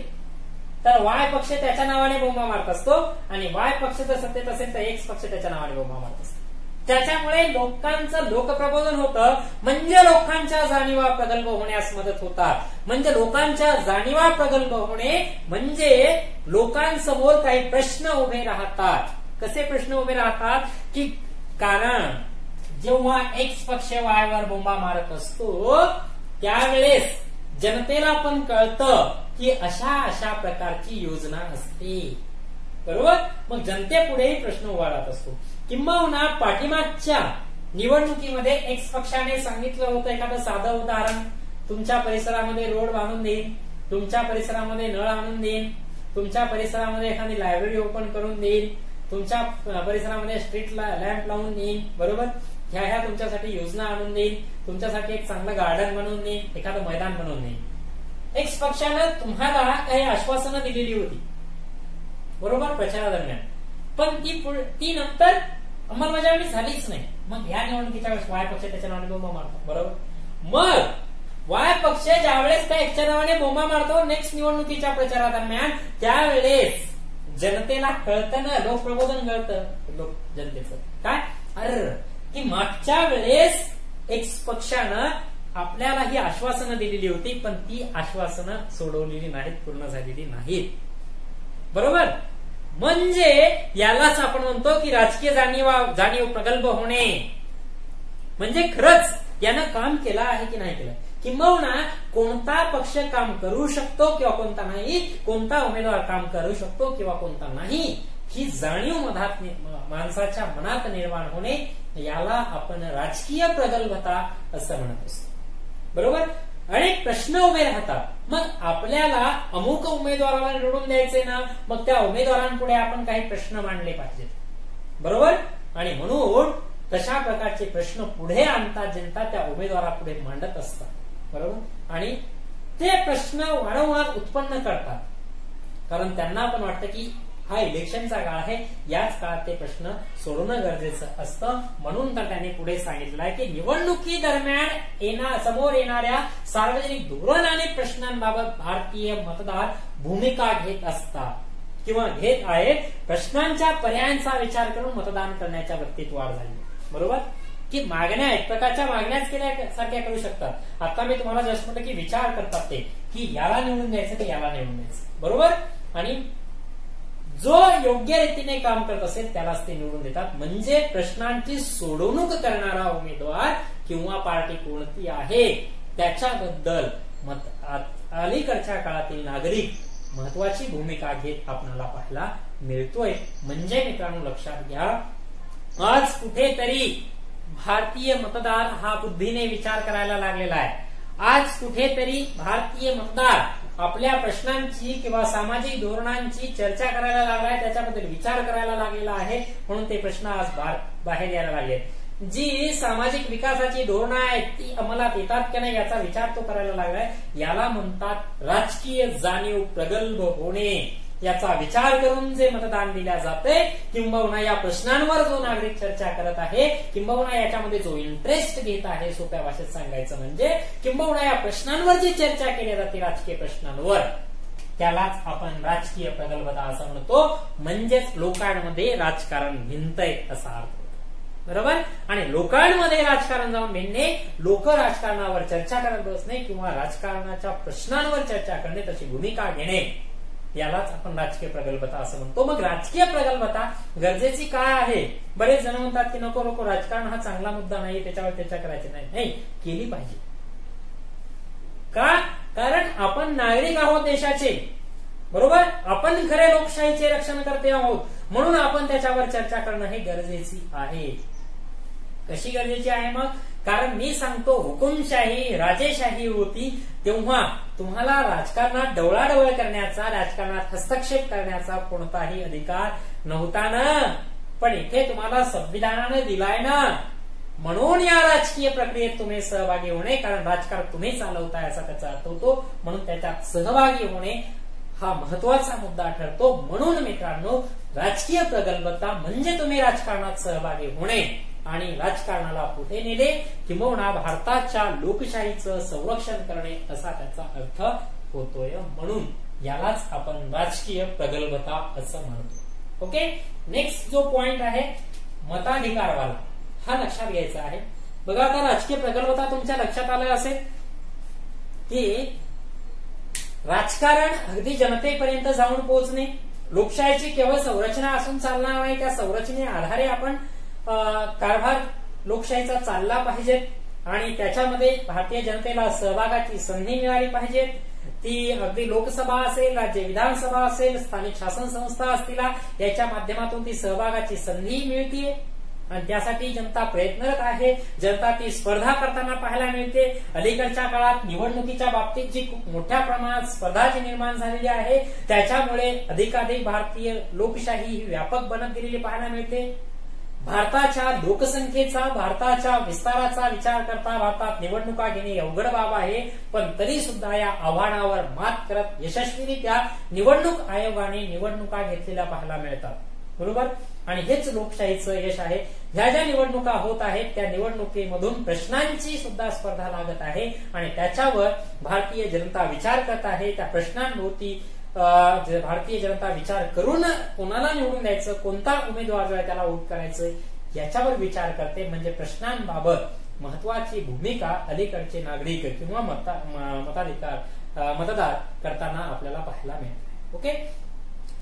तर वाय पक्ष त्याच्या नावाने बोंबा मारत असतो आणि वाय पक्ष जर सत्तेत असेल तर एक्स पक्ष त्याच्या नावाने बोंबा मारत असतो. त्याच्यामुळे लोकांचं लोकप्रबोधन होतं, म्हणजे लोकांच्या जाणीवा प्रगल्भ होण्यास मदत होतात. म्हणजे लोकांच्या जाणीवा प्रगल्भ होणे म्हणजे लोकांसमोर काही प्रश्न उभे राहतात. कसे प्रश्न उभे राहतात की कारण जेव्हा एक्स पक्ष वायवर बोंबा मारत असतो त्यावेळेस जनतेला पण कळतं की अशा अशा प्रकारची योजना असते. बरोबर, मग जनतेपुढेही प्रश्न उभा राहत असतो. किंबहुना पाठीमागच्या निवडणुकीमध्ये एक्स पक्षाने सांगितलं होतं एखादं साधं उदाहरण, तुमच्या परिसरामध्ये रोड बांधून देईन, तुमच्या परिसरामध्ये नळ आणून देईन, तुमच्या परिसरामध्ये एखादी लायब्ररी ओपन करून देईन, तुमच्या परिसरामध्ये स्ट्रीट लॅम्प लावून देईन. बरोबर, ह्या तुमच्यासाठी योजना आणून देईन, तुमच्यासाठी एक चांगलं गार्डन बनवून देईन, एखादं मैदान बनवून देईन. एक्स पक्षानं तुम्हाला काही आश्वासनं दिलेली होती. बरोबर, प्रचारादरम्यान, पण ती नंतर अंमलबजावणी झालीच नाही. मग ह्या निवडणुकीच्या वेळेस वाय पक्ष त्याच्या नावाने बोंबा मारतो. बरोबर, मग वाय पक्ष ज्यावेळेस त्या एक्सच्या नावाने बोंबा मारतो नेक्स्ट निवडणुकीच्या प्रचारादरम्यान, त्यावेळेस जनतेला कळतं ना, लोकप्रबोधन कळतं जनतेचं काय की मागच्या वेळेस एक्स पक्षानं आपल्याला ही आश्वासनं दिलेली होती पण ती आश्वासनं सोडवलेली नाहीत, पूर्ण झालेली नाहीत. बरोबर, म्हणजे यालाच आपण म्हणतो की राजकीय जाणीव प्रगल्भ होणे म्हणजे खरंच यानं काम केलं आहे की नाही केलं, किंबहुना कोणता पक्ष काम करू शकतो किंवा कोणता नाही, कोणता उमेदवार काम करू शकतो किंवा कोणता नाही, ही जाणीव माणसाच्या मनात निर्माण होणे, याला आपण राजकीय प्रगल्भता असं म्हणत असतो. बरोबर, अनेक प्रश्न उभे राहतात. मग आपल्याला अमुक उमेदवाराला निवडून द्यायचे ना, मग त्या उमेदवारांपुढे आपण काही प्रश्न मांडले पाहिजेत. बरोबर, आणि म्हणून तशा प्रकारचे प्रश्न पुढे आणतात जनता त्या उमेदवारापुढे मांडत असतात, बरोबर. आणि ते प्रश्न वारंवार उत्पन्न करतात, कारण त्यांना पण वाटतं की हा इलेक्शनचा काळ आहे, याच काळात ते प्रश्न सोडवणं गरजेचं असतं. म्हणून तर त्यांनी पुढे सांगितलं आहे की निवडणुकी दरम्यान समोर येणाऱ्या सार्वजनिक धोरण आणि प्रश्नांबाबत भारतीय मतदार भूमिका घेत असतात किंवा घेत आहेत. प्रश्नांच्या पर्यायांचा विचार करून मतदान करण्याच्या वृत्तीत वाढ झाली, बरोबर. की मागण्या एक प्रकारच्या मागण्याच केल्यासारख्या करू शकतात. आता मी तुम्हाला जस्ट म्हटलं की विचार करतात ते की याला निवडून द्यायचं की याला निवडून द्यायचं, बरोबर. आणि जो योग्य रीतीने काम करत असेल त्यालाच ते निवडून देतात. म्हणजे प्रश्नांची सोडवणूक करणारा उमेदवार किंवा पार्टी कोणती आहे त्याच्याबद्दल अलीकडच्या काळातील नागरिक महत्वाची भूमिका घेत आपल्याला पाहायला मिळतोय. म्हणजे मित्रांनो लक्षात घ्या, आज कुठेतरी भारतीय मतदार हा बुद्धीने विचार करायला लागलेला आहे. आज कुठेतरी भारतीय मतदार आपल्या प्रश्नांची किंवा सामाजिक धोरणांची चर्चा करायला लागला आहे, त्याच्याबद्दल विचार करायला लागलेला आहे. म्हणून ते प्रश्न आज बाहेर यायला लागले. जी सामाजिक विकासाची धोरणं आहेत ती अंमलात येतात की नाही याचा विचार तो करायला लागलाय. याला म्हणतात राजकीय जाणीव प्रगल्भ होणे. याचा विचार करून जे मतदान दिल्या जाते, किंबहुना या प्रश्नांवर जो नागरिक चर्चा करत आहे, किंबहुना याच्यामध्ये जो इंटरेस्ट घेत आहे, सोप्या भाषेत सांगायचं म्हणजे किंबहुना या प्रश्नांवर जी चर्चा केली जाते राजकीय प्रश्नांवर, त्यालाच आपण राजकीय प्रगल्भता असं म्हणतो. म्हणजेच लोकांमध्ये राजकारण भिनतंय असा अर्थ, बरोबर. आणि लोकांमध्ये राजकारण जाऊन भिनणे, लोक राजकारणावर चर्चा करत बसणे किंवा राजकारणाच्या प्रश्नांवर चर्चा करणे, तशी भूमिका घेणे, यालाच आपण राजकीय प्रगल्भता असं म्हणतो. मग राजकीय प्रगल्भता गरजेची काय आहे? बरेच जण म्हणतात की नको नको राजकारण हा चांगला मुद्दा नाही, त्याच्यावर चर्चा करायची नाही. नाही, केली पाहिजे. का? कारण आपण नागरिक आहोत देशाचे, बरोबर. आपण खरे लोकशाहीचे रक्षण करते आहोत, म्हणून आपण त्याच्यावर चर्चा करणं हे गरजेची आहे. कशी गरजेची आहे मग? कारण मी सांगतो हुकुमशाही राजेशाही होती तेव्हा तुम्हाला राजकारणात डवळाडवळ करण्याचा, राजकारणात हस्तक्षेप करण्याचा कोणताही अधिकार नव्हता ना. पण इथे तुम्हाला संविधानाने दिलाय ना, म्हणून या राजकीय प्रक्रियेत तुम्ही सहभागी होणे, कारण राजकारण तुम्ही चालवताय असा त्याचा अर्थ होतो. म्हणून त्याच्यात सहभागी होणे हा महत्वाचा मुद्दा ठरतो. म्हणून मित्रांनो राजकीय प्रगल्भता म्हणजे तुम्ही राजकारणात सहभागी होणे आणि राजकारणाला पुढे नेले, किंबहुना भारताच्या लोकशाहीचं संरक्षण करणे असा त्याचा अर्थ होतोय. म्हणून यालाच आपण राजकीय प्रगल्भता असं म्हणतो. ओके. नेक्स्ट जो पॉइंट आहे मताधिकारवाला, हा लक्षात घ्यायचा आहे. बघा आता राजकीय प्रगल्भता तुमच्या लक्षात आलं असेल की राजकारण अगदी जनतेपर्यंत जाऊन पोहोचणे, लोकशाहीची केवळ संरचना असून चालणार नाही, त्या संरचने आधारे आपण कारभार लोकशाहीचा चालला पाहिजे आणि त्याच्यामध्ये भारतीय जनतेला सहभागाची संधी मिळाली पाहिजे. ती अगदी लोकसभा असेल, राज्य विधानसभा असेल, स्थानिक शासन संस्था असतील, याच्या माध्यमातून ती सहभागाची संधी मिळते आणि त्यासाठी जनता प्रयत्नरत आहे. जनता ती स्पर्धा करताना पाहायला मिळते. अलीकडच्या काळात निवडणुकीच्या बाबतीत जी खूप मोठ्या प्रमाणात स्पर्धा जी निर्माण झालेली आहे, त्याच्यामुळे अधिकाधिक भारतीय लोकशाही ही व्यापक बनत गेलेली पाहायला मिळते. भारताच्या लोकसंख्येचा, भारताच्या विस्ताराचा विचार करता भारतात निवडणुका घेणे अवघड बाब आहे. पण तरी सुद्धा या आव्हानावर मात करत यशस्वीरित्या निवडणूक आयोगाने निवडणुका घेतलेल्या पाहायला मिळतात, बरोबर. आणि हेच लोकशाहीचं यश आहे. ह्या ज्या निवडणुका होत आहेत त्या निवडणुकीमधून प्रश्नांची सुद्धा स्पर्धा लागत आहे आणि त्याच्यावर भारतीय जनता विचार करत आहे. त्या प्रश्नांभोवती भारतीय जनता विचार करून कोणाला निवडून द्यायचं, कोणता उमेदवार जो आहे त्याला वोट करायचं, याच्यावर विचार करते. म्हणजे प्रश्नांबाबत महत्वाची भूमिका अलीकडचे नागरिक किंवा मतदार करताना आपल्याला पाहायला मिळते. ओके.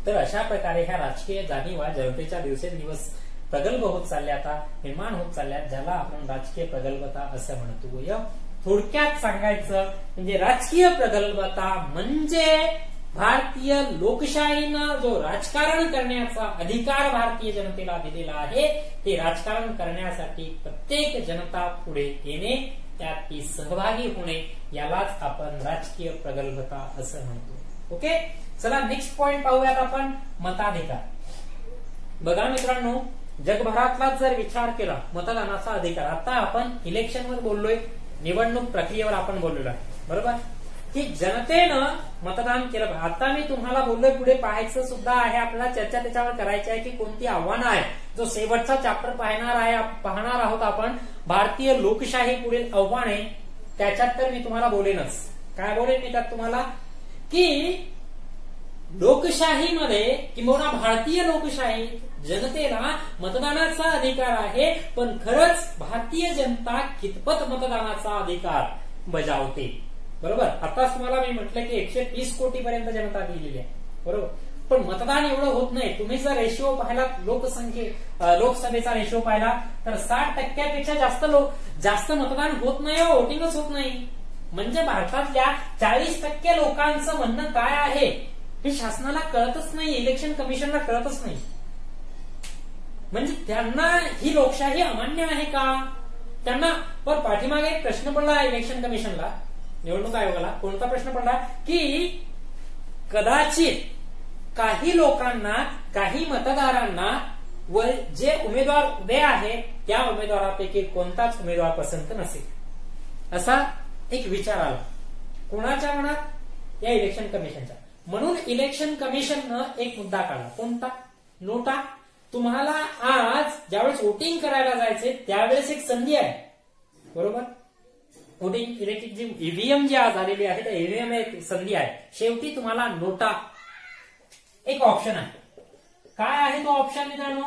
तर अशा प्रकारे ह्या राजकीय जाणीवा जनतेच्या दिवसेंदिवस प्रगल्भ होत चालल्या, आता निर्माण होत चालल्या, ज्याला आपण राजकीय प्रगल्भता असं म्हणतो. थोडक्यात सांगायचं म्हणजे राजकीय प्रगल्भता म्हणजे भारतीय लोकशाहीनं जो राजकारण करण्याचा अधिकार भारतीय जनतेला दिलेला आहे, ते राजकारण करण्यासाठी प्रत्येक जनता पुढे येणे, त्यात ती सहभागी होणे, यालाच आपण राजकीय प्रगल्भता असं म्हणतो. ओके. चला नेक्स्ट पॉइंट पाहूयात आपण, मताधिकार. बघा मित्रांनो, जगभरातला जर विचार केला मतदानाचा अधिकार, आता आपण इलेक्शनवर बोललोय, निवडणूक प्रक्रियेवर आपण बोललेलो आहे, बरोबर, की जनतेनं मतदान केलं पाहिजे. आता मी तुम्हाला बोललोय, पुढे पाहायचं सुद्धा आहे, आपल्याला चर्चा त्याच्यावर करायची आहे की कोणती आव्हानं आहे. जो शेवटचा चॅप्टर पाहणार आहोत आपण, भारतीय लोकशाही पुढील आव्हाने, त्याच्यात तर मी तुम्हाला बोलेनच. काय बोलेन मी त्यात तुम्हाला, की लोकशाहीमध्ये किंवा भारतीय लोकशाही जनतेला मतदानाचा अधिकार आहे, पण खरंच भारतीय जनता कितपत मतदानाचा अधिकार बजावते, बरोबर. आताच तुम्हाला मी म्हटलं की 130 कोटी पर्यंत जनता दिलेली आहे, बरोबर, पण मतदान एवढं होत नाही. तुम्ही जर रेशिओ पाहिला, लोकसभेचा रेशिओ पाहिला तर 60% जास्त मतदान होत नाही, वोटिंगच होत नाही. म्हणजे भारतातल्या 40% लोकांचं म्हणणं काय आहे हे शासनाला कळतच नाही, इलेक्शन कमिशनला कळतच नाही. म्हणजे त्यांना ही लोकशाही अमान्य आहे का त्यांना. पण पाठीमागे एक प्रश्न पडला इलेक्शन कमिशनला, निवडणूक आयोगाला. कोणता प्रश्न पडला, की कदाचित काही लोकांना, काही मतदारांना व जे उमेदवार उभे आहेत त्या उमेदवारापैकी कोणताच उमेदवार पसंत नसेल, असा एक विचार आला कोणाच्या मनात, या इलेक्शन कमिशनच्या. म्हणून इलेक्शन कमिशननं एक मुद्दा काढला, कोणता, नोटा. तुम्हाला आज ज्यावेळेस वोटिंग करायला जायचे त्यावेळेस एक संधी आहे, बरोबर. वोटिंग इलेक्ट्रिक जी ईव्हीएम जी आज आलेली आहे त्या ईव्हीएम एक संधी आहे. शेवटी तुम्हाला नोटा एक ऑप्शन आहे. काय आहे तो ऑप्शन मित्रांनो,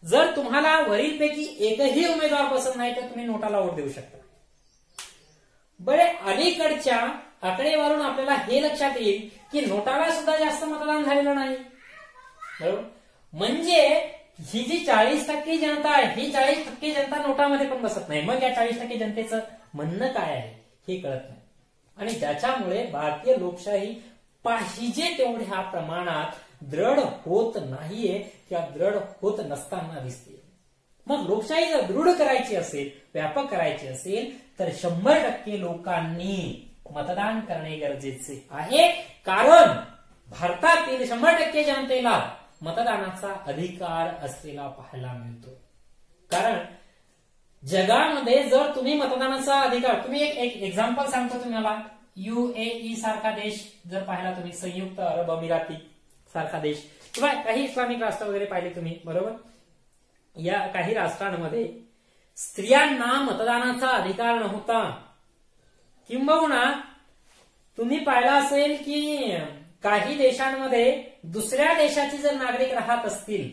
जर तुम्हाला वरीलपैकी एकही उमेदवार पसंत नाही तर तुम्ही नोटाला वोट देऊ शकता. बरे, अलीकडच्या आकडेवारून आपल्याला हे लक्षात येईल की नोटाला सुद्धा जास्त मतदान झालेलं नाही, बरोबर. म्हणजे ही जी 40% जनता आहे, ही 40% जनता नोटामध्ये पण बसत नाही. मग या 40% जनतेचं म्हणणं काय आहे हे कळत नाही, आणि ज्याच्यामुळे भारतीय लोकशाही पाहिजे तेवढ्या प्रमाणात दृढ होत नाहीये किंवा दृढ होत नसताना दिसते. मग लोकशाही जर दृढ करायची असेल, व्यापक करायची असेल, तर 100% लोकांनी मतदान करणे गरजेचे आहे. कारण भारतातील 100% जनतेला मतदानाचा अधिकार असलेला पाहायला मिळतो. कारण जगामध्ये जर तुम्ही मतदानाचा अधिकार, तुम्ही एक एक्झाम्पल सांगतो तुम्हाला, UAE सारखा देश जर पाहिला तुम्ही, संयुक्त अरब अमिराती सारखा देश, किंवा काही इस्लामिक राष्ट्र वगैरे पाहिले तुम्ही, बरोबर. या काही राष्ट्रांमध्ये स्त्रियांना मतदानाचा अधिकार नव्हता. किंबहुना तुम्ही पाहिला असेल की काही देशांमध्ये दुसऱ्या देशाचे जर नागरिक राहत असतील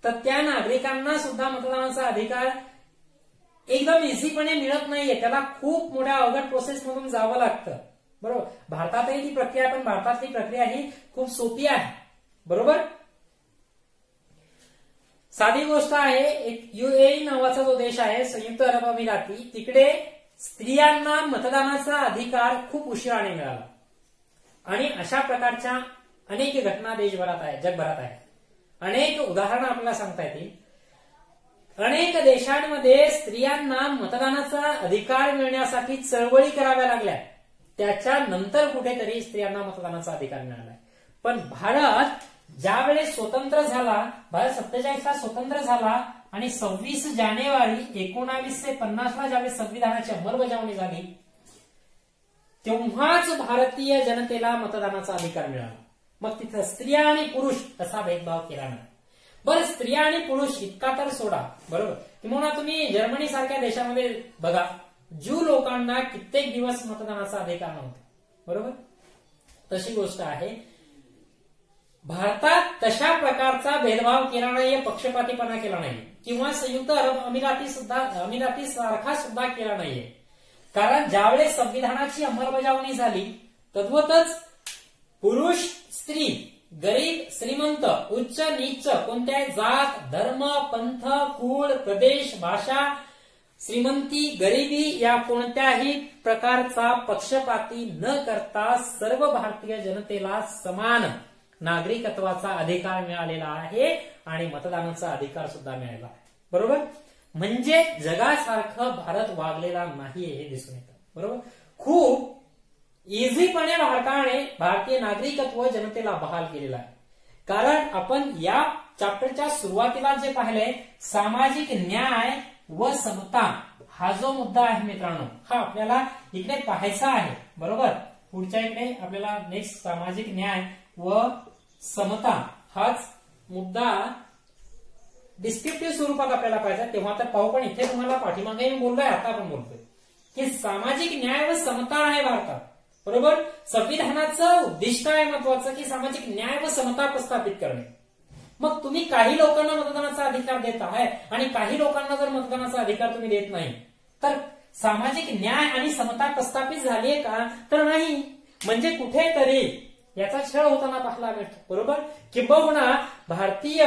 तर त्या नागरिकांना सुद्धा मतदानाचा अधिकार एकदम इझीपणे मिळत नाहीये, त्याला खूप मोठ्या अवघड प्रोसेसमधून जावं लागतं, बरोबर. भारतातही ती प्रक्रिया, पण भारतातली प्रक्रिया ही खूप सोपी आहे, बरोबर. साधी गोष्ट आहे, एक UAE नावाचा जो देश आहे, संयुक्त अरब अमिराती, तिकडे स्त्रियांना मतदानाचा अधिकार खूप उशिराने मिळाला. आणि अशा प्रकारच्या अनेक घटना देशभरात आहेत, जगभरात आहेत. अनेक उदाहरणं आपल्याला सांगता येतील. अनेक देशांमध्ये स्त्रियांना मतदानाचा अधिकार मिळण्यासाठी चळवळी कराव्या लागल्या, त्याच्यानंतर कुठेतरी स्त्रियांना मतदानाचा अधिकार मिळालाय. पण भारत ज्यावेळेस स्वतंत्र झाला, भारत 47 ला स्वतंत्र झाला, आणि 26 जानेवारी 1950 ला ज्यावेळेस संविधानाची अंमलबजावणी झाली, तेव्हाच भारतीय जनतेला मतदानाचा अधिकार मिळाला. मग तिथं स्त्रिया आणि पुरुष असा भेदभाव केला नाही. बरं, स्त्रिया आणि पुरुष इतका तर सोडा, बरोबर. किंवा तुम्ही जर्मनी सारख्या देशामध्ये बघा, ज्यू लोकांना कित्येक दिवस मतदानाचा अधिकार नव्हता, बरोबर. तशी गोष्ट आहे. भारतात तशा प्रकारचा भेदभाव केला नाहीये, पक्षपातीपणा केला नाही, किंवा संयुक्त अरब अमिराती सारखा सुद्धा केला नाहीये. कारण ज्यावेळेस संविधानाची अंमलबजावणी झाली तद्वतच पुरुष स्त्री, गरीब श्रीमंत, उच्च नीच, कोणत्याही जात धर्म पंथ कुळ प्रदेश भाषा, श्रीमंती गरिबी या कोणत्याही प्रकारचा पक्षपाती न करता सर्व भारतीय जनतेला समान नागरिकत्वाचा अधिकार मिळालेला आहे आणि मतदानाचा अधिकार सुद्धा मिळाला आहे, बरोबर. म्हणजे जगासारखं भारत वागलेला नाहीये हे दिसून येतं, बरोबर. खूप इझीपणे भारताने भारतीय नागरिकत्व जनतेला बहाल केलेलं आहे. कारण आपण या चॅप्टरच्या सुरुवातीला जे पाहिलंय सामाजिक न्याय व समता हा जो मुद्दा आहे मित्रांनो, हा आपल्याला इकडे पाहायचा आहे. बरोबर, पुढच्या इकडे आपल्याला नेक्स्ट सामाजिक न्याय व समता हाच मुद्दा डिस्क्रिप्टिव्ह स्वरूपात आपल्याला पाहिजे. तेव्हा तर पाहू, पण इथे तुम्हाला पाठीमागे बोललोय, आता आपण बोलतोय की सामाजिक न्याय व समता आहे भारतात. बरोबर, संविधानाचं उद्दिष्ट आहे महत्वाचं की सामाजिक न्याय व समता प्रस्थापित करणे. मग तुम्ही काही लोकांना मतदानाचा अधिकार देत आहे आणि काही लोकांना जर मतदानाचा अधिकार तुम्ही देत नाही तर सामाजिक न्याय आणि समता प्रस्थापित झालीये का? तर नाही. म्हणजे कुठेतरी याचा छळ होताना पाहायला मिळतो. बरोबर, किंबहुना भारतीय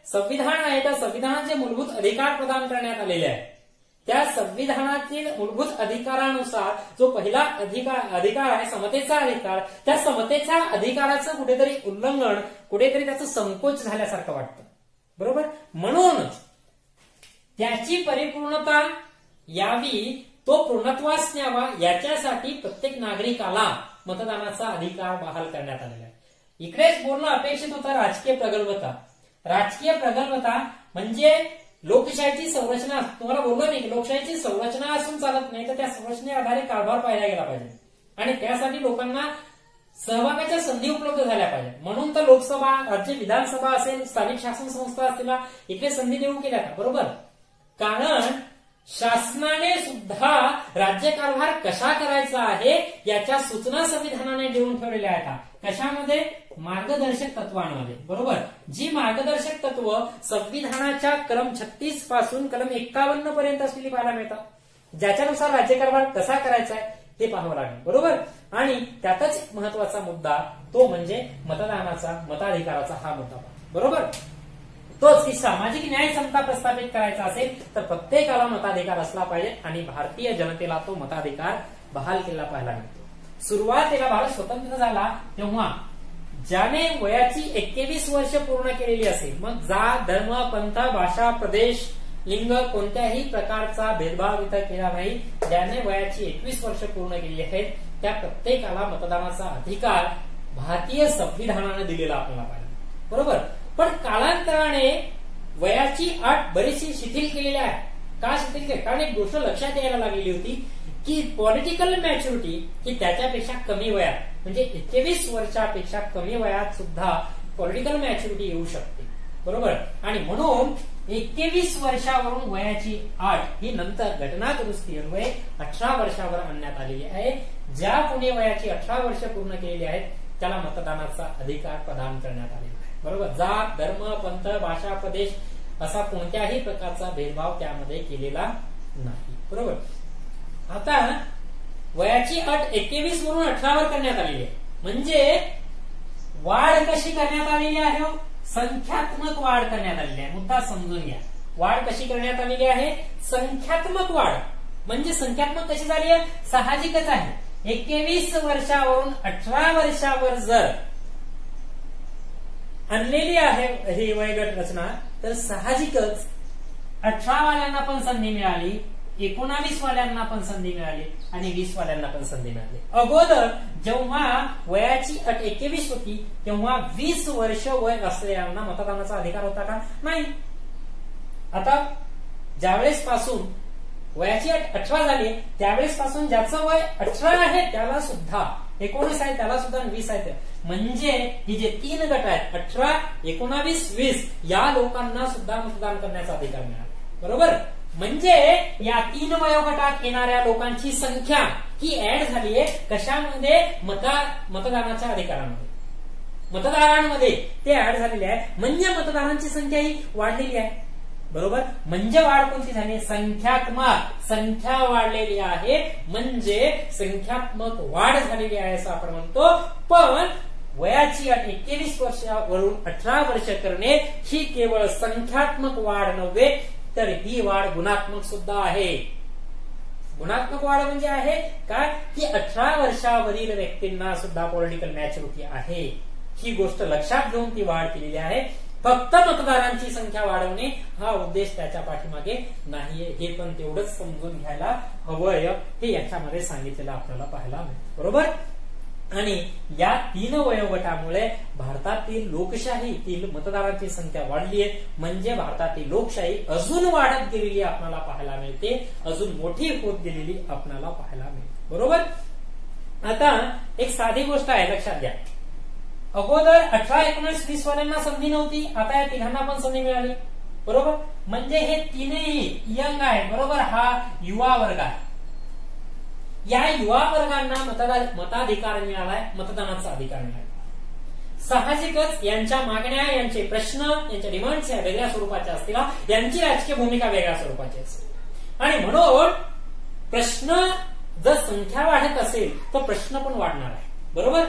संविधान आहे त्या संविधानाचे मूलभूत अधिकार प्रदान करण्यात आलेले आहे. त्या संविधानातील मूलभूत अधिकारानुसार जो पहिला अधिकार आहे समतेचा अधिकार, त्या समतेच्या अधिकाराचं कुठेतरी उल्लंघन, कुठेतरी त्याचं संकोच झाल्यासारखं वाटतं. बरोबर, म्हणूनच त्याची परिपूर्णता यावी, तो पूर्णत्वास न्यावा, याच्यासाठी प्रत्येक नागरिकाला मतदानाचा अधिकार बहाल करण्यात आलेला आहे. इकडेच बोलणं अपेक्षित होतं राजकीय प्रगल्भता. राजकीय प्रगल्भता म्हणजे लोकशाहीची संरचना. तुम्हाला बोललो नाही, लोकशाहीची संरचना असून चालत नाही, तर त्या संरचने आधारे कारभार पाहिला गेला पाहिजे आणि त्यासाठी लोकांना सहभागाच्या संधी उपलब्ध झाल्या पाहिजे. म्हणून तर लोकसभा, राज्य विधानसभा असेल, स्थानिक शासन संस्था असतील, इकडे संधी देऊ केल्या का? बरोबर, कारण शासनाने सुद्धा राज्यकारभार कशा करायचा आहे याच्या सूचना संविधानाने देऊन ठेवलेल्या आहेत. कशामध्ये? मार्गदर्शक तत्वांमध्ये. बरोबर, जी मार्गदर्शक तत्व संविधानाच्या कलम 36 पासून कलम 51 पर्यंत असलेली पाहायला मिळतात, ज्याच्यानुसार राज्यकारभार कसा करायचा आहे ते पाहावं लागेल. बरोबर, आणि त्यातच एक महत्वाचा मुद्दा तो म्हणजे मताधिकाराचा हा मुद्दा. बरोबर, तोच की सामाजिक न्याय समता प्रस्थापित करायचा असेल तर प्रत्येकाला मताधिकार असला पाहिजे आणि भारतीय जनतेला तो मताधिकार बहाल केला पाहायला मिळतो. सुरुवातीला भारत स्वतंत्र झाला तेव्हा ज्याने वयाची 21 वर्ष पूर्ण केलेली असेल, मग जात, धर्म, पंथ, भाषा, प्रदेश, लिंग कोणत्याही प्रकारचा भेदभाव इथं केला नाही, ज्याने वयाची 21 वर्ष पूर्ण केलेली आहेत त्या प्रत्येकाला मतदानाचा अधिकार भारतीय संविधानाने दिलेला आपल्याला पाहिजे. बरोबर, पण कालांतराने वयाची अट बरीचशी शिथिल केलेली आहे. का शिथिल केली? कारण एक गोष्ट लक्षात यायला लागलेली होती की पॉलिटिकल मॅच्युरिटी ही त्याच्यापेक्षा कमी वयात, म्हणजे 21 वर्षापेक्षा कमी वयात सुद्धा पॉलिटिकल मॅच्युरिटी येऊ शकते. बरोबर, आणि म्हणून 21 वर्षावरून वयाची अट ही नंतर घटना दुरुस्ती अन्वये 18 वर्षावर आणण्यात आलेली आहे. ज्या कोणी वयाची 18 वर्ष पूर्ण केलेली आहेत त्याला मतदानाचा अधिकार प्रदान करण्यात आलेला आहे. बरोबर, जात, धर्म, पंथ, भाषा, प्रदेश असा कोणत्याही प्रकारचा भेदभाव त्यामध्ये केलेला नाही. बरोबर, आता वयाची अट 21 वरून 18 वर करण्यात आलेली आहे. म्हणजे वाढ कशी करण्यात आलेली आहे? संख्यात्मक वाढ करण्यात आलेली आहे. मुद्दा समजून घ्या. वाढ कशी करण्यात आलेली आहे? संख्यात्मक वाढ. म्हणजे संख्यात्मक कशी झाली आहे? साहजिकच आहे. 21 वर्षावरून 18 वर्षावर जर आणलेली आहे ही वयोगट रचना तर साहजिकच 18 वाल्यांना पण संधी मिळाली, 19 वाल्यांना पण संधी मिळाली आणि 20 वाल्यांना पण संधी मिळाली. अगोदर जेव्हा वयाची अट 21 होती तेव्हा 20 वर्ष वय असलेल्यांना मतदानाचा अधिकार होता का? नाही. आता ज्यावेळेस पासून वयाची अट 18 झाली त्यावेळेस पासून ज्याचं वय 18 आहे त्याला सुद्धा, 19 आहे त्याला सुद्धा, 20 आहे, म्हणजे ही जे 3 गट आहेत 18, 19, 20 या लोकांना सुद्धा मतदान करण्याचा अधिकार मिळाला. बरोबर, म्हणजे या 3 वयोगटात येणाऱ्या लोकांची संख्या ही ऍड झाली आहे. कशामध्ये? मतदानाच्या अधिकारांमध्ये, मतदारांमध्ये ते ऍड झालेले आहे. म्हणजे मतदारांची संख्या ही वाढलेली आहे. बरोबर, म्हणजे वाढ कोणती झाली? संख्यात्मक. संख्या वाढलेली आहे म्हणजे संख्यात्मक वाढ झालेली आहे असं आपण म्हणतो. पण वयाची अट 21 वर्षावरून 18 वर्ष करणे ही केवळ संख्यात्मक वाढ नव्हे तर ही वाढ गुणात्मक सुद्धा आहे. गुणात्मक वाढ म्हणजे आहे काय की 18 वर्षावरील व्यक्तींना सुद्धा पॉलिटिकल मॅच्युरिटी आहे. ही गोष्ट लक्षात घेऊन ती वाढ केलेली आहे. फक्त मतदारांची संख्या वाढवणे हा उद्देश त्याच्या पाठीमागे नाहीये, हे पण तेवढंच समजून घ्यायला हवंय. हे याच्यामध्ये सांगितलेलं आपल्याला पाहायला मिळतं. बरोबर, आणि या 3 वयोगटामुळे भारतातील लोकशाहीतील मतदारांची संख्या वाढली आहे. म्हणजे भारतातील लोकशाही अजून वाढत गेलेली आपल्याला पाहायला मिळते, अजून मोठी होत गेलेली आपल्याला पाहायला मिळते. बरोबर. आता एक साधी गोष्ट आहे, लक्षात घ्या. अगोदर 18, 19, 20 वाल्यांना संधी नव्हती, आता या तिघांना पण संधी मिळाली. बरोबर. म्हणजे हे तीनही यंग आहे. बरोबर. हा युवा वर्ग आहे. या युवा वर्गांना मताधिकार मिळालाय, मतदानाचा अधिकार मिळाला. साहजिकच यांच्या मागण्या, यांचे प्रश्न, यांच्या डिमांड्स या वेगळ्या स्वरूपाच्या असतील, यांची राजकीय भूमिका वेगळ्या स्वरूपाची असेल. आणि म्हणून प्रश्न जर संख्या वाढत असेल तर प्रश्न पण वाढणार आहे. बरोबर.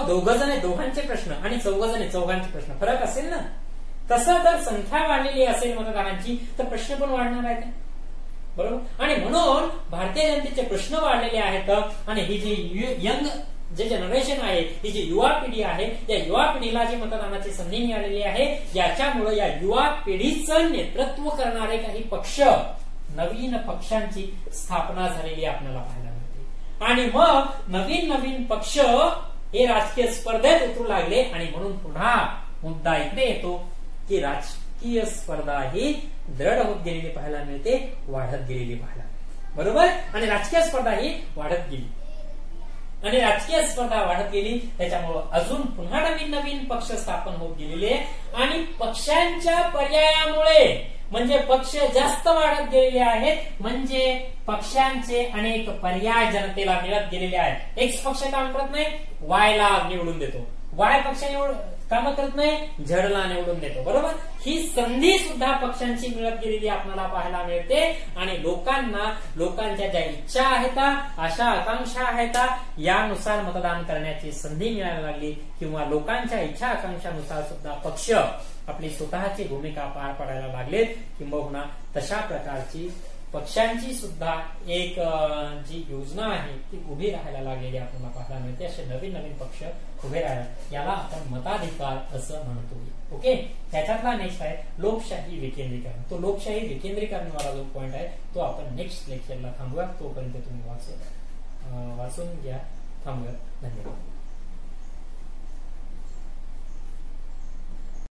दोघं दोघांचे प्रश्न आणि चौघांचे प्रश्न फरक असेल ना. तसं जर संख्या वाढलेली असेल मतदारांची तर प्रश्न पण वाढणार आहेत. बरोबर. आणि म्हणून भारतीय जनतेचे प्रश्न वाढलेले आहेत. आणि ही जी यंग जे जनरेशन आहे, ही जी युवा पिढी आहे, या युवा पिढीला जी मतदानाची संधी मिळालेली आहे, याच्यामुळे या युवा पिढीचं नेतृत्व करणारे काही पक्ष, नवीन पक्षांची स्थापना झालेली आपल्याला पाहायला मिळते. आणि मग नवीन पक्ष हे राजकीय स्पर्धेत उतरू लागले. आणि म्हणून पुन्हा मुद्दा इकडे येतो की राजकीय स्पर्धा ही दृढ होत गेलेली पाहायला मिळते, वाढत गेलेली पाहायला मिळते. बरोबर. आणि राजकीय स्पर्धा ही वाढत गेली आणि राजकीय स्पर्धा वाढत गेली, त्याच्यामुळे अजून पुन्हा नवीन पक्ष स्थापन होत गेलेले. आणि पक्षांच्या पर्यायामुळे म्हणजे पक्ष जास्त वाढत गेलेले आहेत. म्हणजे पक्षांचे अनेक पर्याय जनतेला मिळत गेलेले आहेत. एक्स पक्ष काम करत नाही, वायला निवडून देतो. वाय पक्ष काम करत नाही, झडला निवडून देतो. बरोबर. ही संधी सुद्धा पक्षांची मिळत गेलेली आपल्याला पाहायला मिळते. आणि लोकांच्या ज्या इच्छा आहेत, आशा आकांक्षा आहेत, यानुसार मतदान करण्याची संधी मिळायला लागली. किंवा लोकांच्या इच्छा आकांक्षानुसार सुद्धा पक्ष आपली स्वतःची भूमिका पार पाडायला लागलेत. किंबहुना तशा प्रकारची पक्षांची सुद्धा एक जी योजना आहे ती उभी राहायला लागलेली आपल्याला पाहायला मिळते. असे नवीन पक्ष उभे राहतात. याला आपण मताधिकार असं म्हणतो. ओके. त्याच्यातला नेक्स्ट आहे लोकशाही विकेंद्रीकरण. तो लोकशाही विकेंद्रीकरण वाला जो पॉइंट आहे तो आपण नेक्स्ट लेक्चरला थांबूया. तोपर्यंत तुम्ही वाचून घ्या. थांबूया. धन्यवाद.